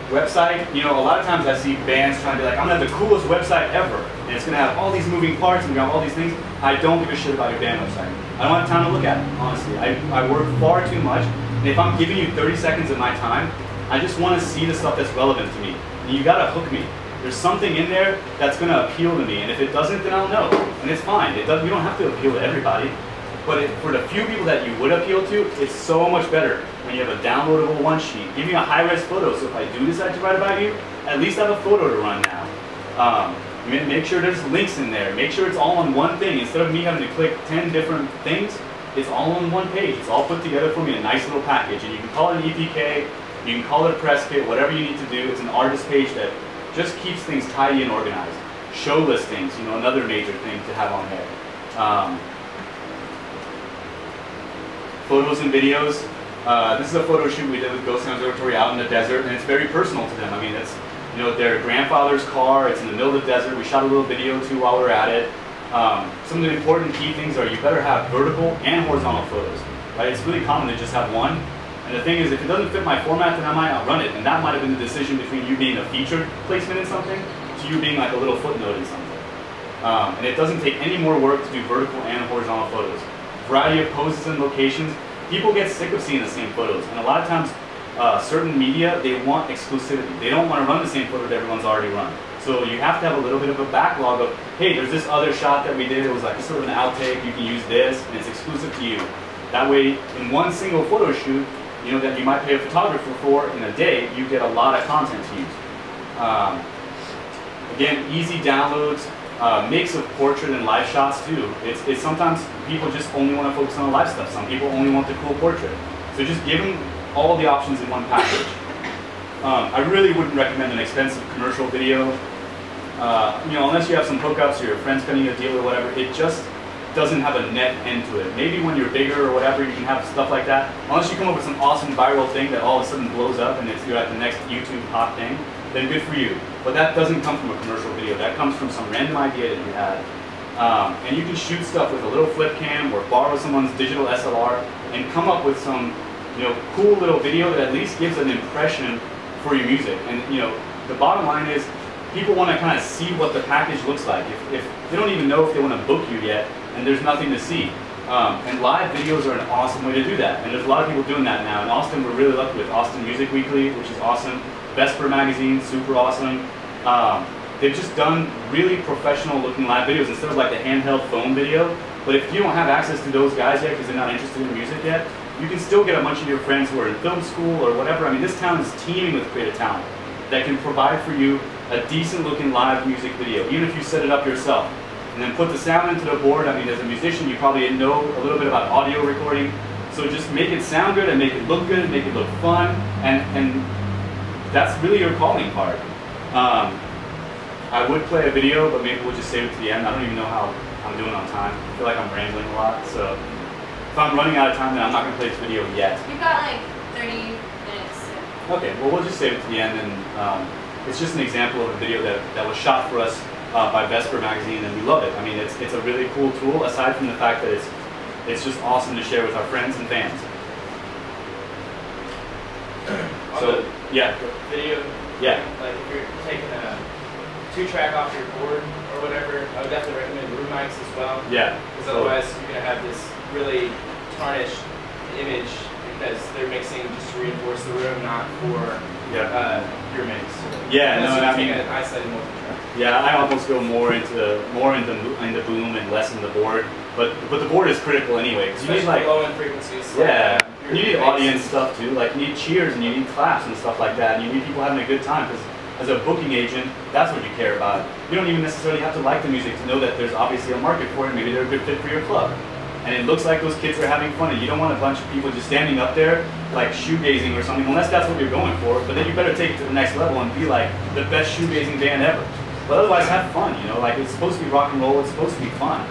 website, you know, a lot of times I see bands trying to be like, I'm gonna have the coolest website ever, and it's gonna have all these moving parts and we have all these things. I don't give a shit about your band website. I don't have time to look at it, honestly. I work far too much, and if I'm giving you 30 seconds of my time, I just want to see the stuff that's relevant to me. And you gotta hook me. There's something in there that's gonna appeal to me, and if it doesn't, then I'll know, and it's fine. You don't have to appeal to everybody, but for the few people that you would appeal to, it's so much better when you have a downloadable one sheet. Give me a high-res photo, so if I do decide to write about you, at least I have a photo to run now. Make sure there's links in there. Make sure it's all on one thing. Instead of me having to click 10 different things, it's all on one page. It's all put together for me in a nice little package. And you can call it an EPK, you can call it a press kit, whatever you need to do. It's an artist page that just keeps things tidy and organized. Show listings, you know, another major thing to have on there. Photos and videos. This is a photo shoot we did with Ghost Town Observatory out in the desert, and it's very personal to them. I mean, it's, you know, their grandfather's car. It's in the middle of the desert. We shot a little video too while we're at it. Some of the important key things are you better have vertical and horizontal photos. Right? It's really common to just have one. And the thing is, if it doesn't fit my format, then I might not run it. And that might have been the decision between you being a featured placement in something to you being like a little footnote in something. And it doesn't take any more work to do vertical and horizontal photos. Variety of poses and locations. People get sick of seeing the same photos. And a lot of times, certain media, they want exclusivity. They don't want to run the same photo that everyone's already run. So you have to have a little bit of a backlog of, hey, there's this other shot that we did. It was like sort of an outtake. You can use this, and it's exclusive to you. That way, in one single photo shoot, you know, that you might pay a photographer for in a day, you get a lot of content to use. Again, easy downloads, mix of portrait and live shots too. It's sometimes people just only want to focus on the live stuff. Some people only want the cool portrait. So just give them all the options in one package. I really wouldn't recommend an expensive commercial video. You know, unless you have some hookups or your friend's cutting you a deal or whatever, it just doesn't have a net end to it. Maybe when you're bigger or whatever, you can have stuff like that. Unless you come up with some awesome viral thing that all of a sudden blows up and you're at the next YouTube hot thing, then good for you. But that doesn't come from a commercial video. That comes from some random idea that you had. And you can shoot stuff with a little flip cam or borrow someone's digital SLR and come up with some, you know, cool little video that at least gives an impression for your music. And you know, the bottom line is, people want to kind of see what the package looks like. If they don't even know if they want to book you yet, and there's nothing to see. And live videos are an awesome way to do that. And there's a lot of people doing that now. In Austin, we're really lucky with Austin Music Weekly, which is awesome. Vesper Magazine, super awesome. They've just done really professional looking live videos instead of like the handheld phone video. But if you don't have access to those guys yet because they're not interested in music yet, you can still get a bunch of your friends who are in film school or whatever. I mean, this town is teeming with creative talent that can provide for you a decent looking live music video, even if you set it up yourself. And then put the sound into the board. I mean, as a musician, you probably know a little bit about audio recording. So just make it sound good and make it look good and make it look fun. And that's really your calling card. I would play a video, but maybe we'll just save it to the end. I don't even know how I'm doing on time. I feel like I'm rambling a lot. So if I'm running out of time, then I'm not going to play this video yet. You've got like 30 minutes. Okay, well, we'll just save it to the end. And it's just an example of a video that was shot for us by Vesper Magazine, and we love it. I mean, it's a really cool tool, aside from the fact that it's just awesome to share with our friends and fans. So, yeah. Video, yeah. Like if you're taking a 2-track off your board or whatever, I would definitely recommend room mics as well. Yeah. Because otherwise you're going to have this really tarnished image because they're mixing just to reinforce the room, not for your mix. Yeah, no, I mean, an isolated multi-track. Yeah, I almost go more into boom and less in the board, but the board is critical anyway. Because you need like low end frequencies. Yeah, you need audience stuff too. Like you need cheers and you need claps and stuff like that. And you need people having a good time because as a booking agent, that's what you care about. You don't even necessarily have to like the music to know that there's obviously a market for it. Maybe they're a good fit for your club. And it looks like those kids are having fun, and you don't want a bunch of people just standing up there like shoegazing or something, unless that's what you're going for. But then you better take it to the next level and be like the best shoegazing band ever. But otherwise, have fun, you know, like it's supposed to be rock and roll, it's supposed to be fun.